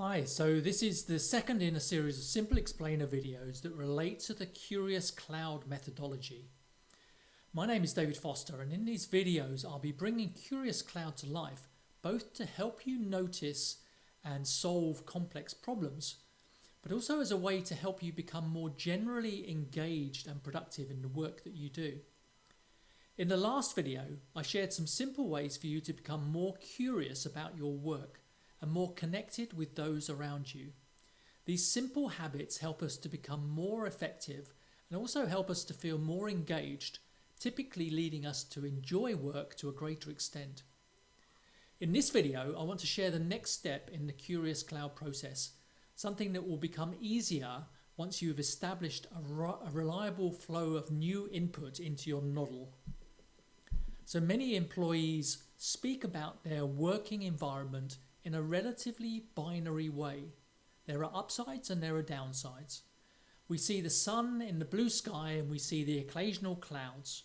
Hi, so this is the second in a series of simple explainer videos that relate to the Curious Cloud methodology. My name is David Foster, and in these videos I'll be bringing Curious Cloud to life, both to help you notice and solve complex problems, but also as a way to help you become more generally engaged and productive in the work that you do. In the last video, I shared some simple ways for you to become more curious about your work and more connected with those around you. These simple habits help us to become more effective and also help us to feel more engaged, typically leading us to enjoy work to a greater extent. In this video, I want to share the next step in the Curious Cloud process, something that will become easier once you've established a reliable flow of new input into your model. So many employees speak about their working environment in a relatively binary way. There are upsides and there are downsides. We see the sun in the blue sky and we see the occasional clouds.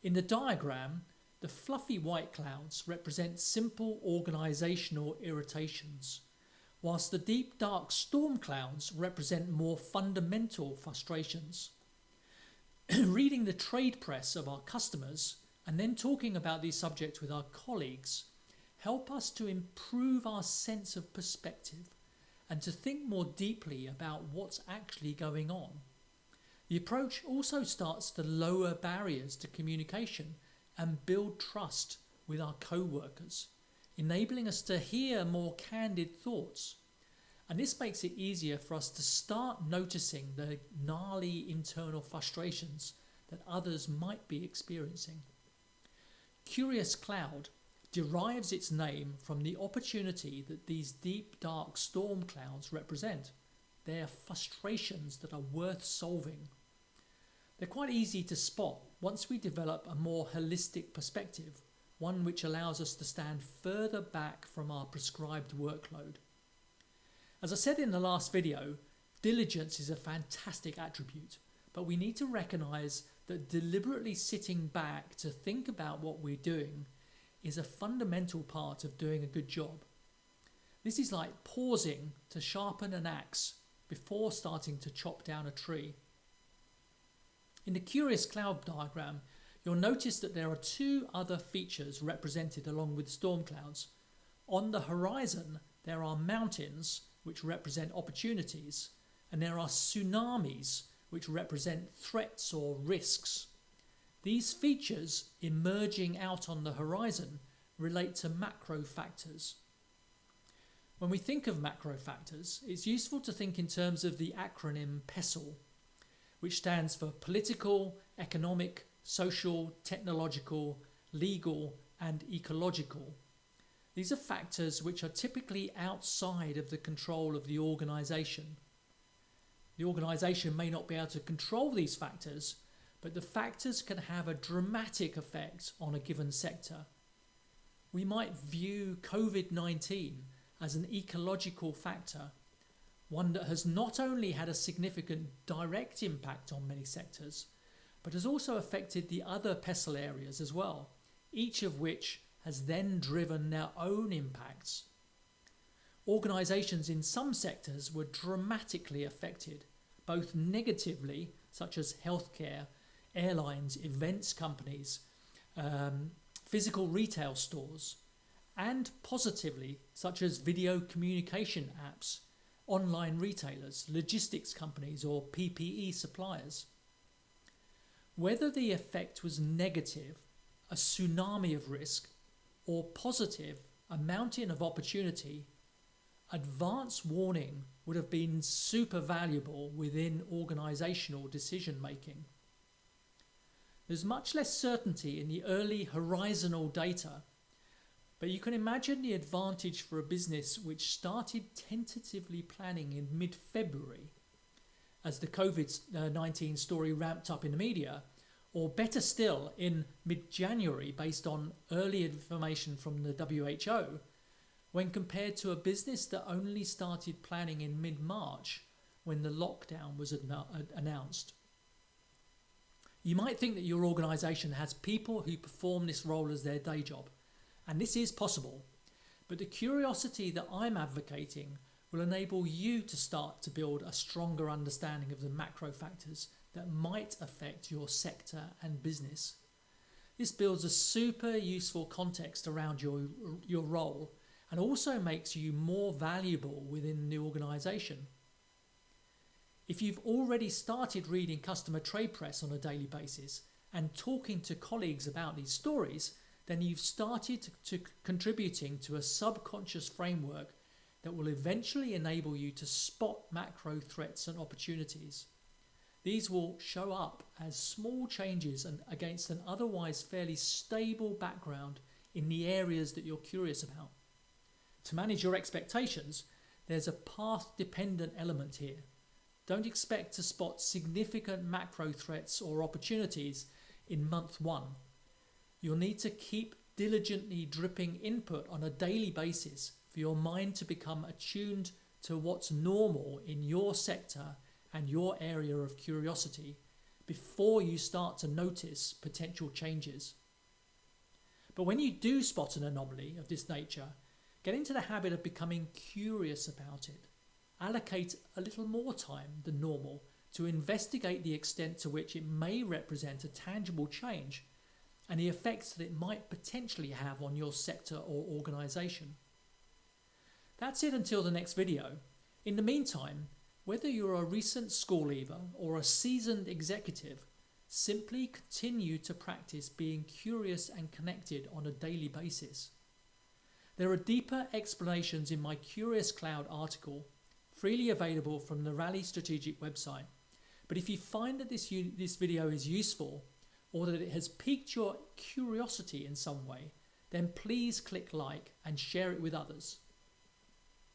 In the diagram, the fluffy white clouds represent simple organizational irritations, whilst the deep dark storm clouds represent more fundamental frustrations. Reading the trade press of our customers and then talking about these subjects with our colleagues help us to improve our sense of perspective and to think more deeply about what's actually going on. The approach also starts to lower barriers to communication and build trust with our co-workers, enabling us to hear more candid thoughts. And this makes it easier for us to start noticing the gnarly internal frustrations that others might be experiencing. Curious Cloud derives its name from the opportunity that these deep dark storm clouds represent. They are frustrations that are worth solving. They're quite easy to spot once we develop a more holistic perspective, one which allows us to stand further back from our prescribed workload. As I said in the last video, diligence is a fantastic attribute, but we need to recognize that deliberately sitting back to think about what we're doing is a fundamental part of doing a good job. This is like pausing to sharpen an axe before starting to chop down a tree. In the Curious Cloud diagram, you'll notice that there are two other features represented along with storm clouds. On the horizon, there are mountains, which represent opportunities, and there are tsunamis, which represent threats or risks. These features emerging out on the horizon relate to macro factors. When we think of macro factors, it's useful to think in terms of the acronym PESTLE, which stands for political, economic, social, technological, legal, and ecological. These are factors which are typically outside of the control of the organisation. The organisation may not be able to control these factors, but the factors can have a dramatic effect on a given sector. We might view COVID-19 as an ecological factor, one that has not only had a significant direct impact on many sectors, but has also affected the other PESTLE areas as well, each of which has then driven their own impacts. Organisations in some sectors were dramatically affected, both negatively, such as healthcare, airlines, events companies, physical retail stores, and positively, such as video communication apps, online retailers, logistics companies, or PPE suppliers. Whether the effect was negative, a tsunami of risk, or positive, a mountain of opportunity, advance warning would have been super valuable within organisational decision making. There's much less certainty in the early horizontal data, but you can imagine the advantage for a business which started tentatively planning in mid-February as the COVID-19 story ramped up in the media, or better still, in mid-January based on early information from the WHO, when compared to a business that only started planning in mid-March when the lockdown was announced. You might think that your organisation has people who perform this role as their day job, and this is possible, but the curiosity that I'm advocating will enable you to start to build a stronger understanding of the macro factors that might affect your sector and business. This builds a super useful context around your role and also makes you more valuable within the organisation. If you've already started reading customer trade press on a daily basis and talking to colleagues about these stories, then you've started to contributing to a subconscious framework that will eventually enable you to spot macro threats and opportunities. These will show up as small changes and against an otherwise fairly stable background in the areas that you're curious about. To manage your expectations, there's a path-dependent element here. Don't expect to spot significant macro threats or opportunities in month 1. You'll need to keep diligently dripping input on a daily basis for your mind to become attuned to what's normal in your sector and your area of curiosity before you start to notice potential changes. But when you do spot an anomaly of this nature, get into the habit of becoming curious about it. Allocate a little more time than normal to investigate the extent to which it may represent a tangible change and the effects that it might potentially have on your sector or organisation. That's it until the next video. In the meantime, whether you're a recent school leaver or a seasoned executive, simply continue to practice being curious and connected on a daily basis. There are deeper explanations in my Curious Cloud article, freely available from the Rally Strategic website. But if you find that this video is useful or that it has piqued your curiosity in some way, then please click like and share it with others.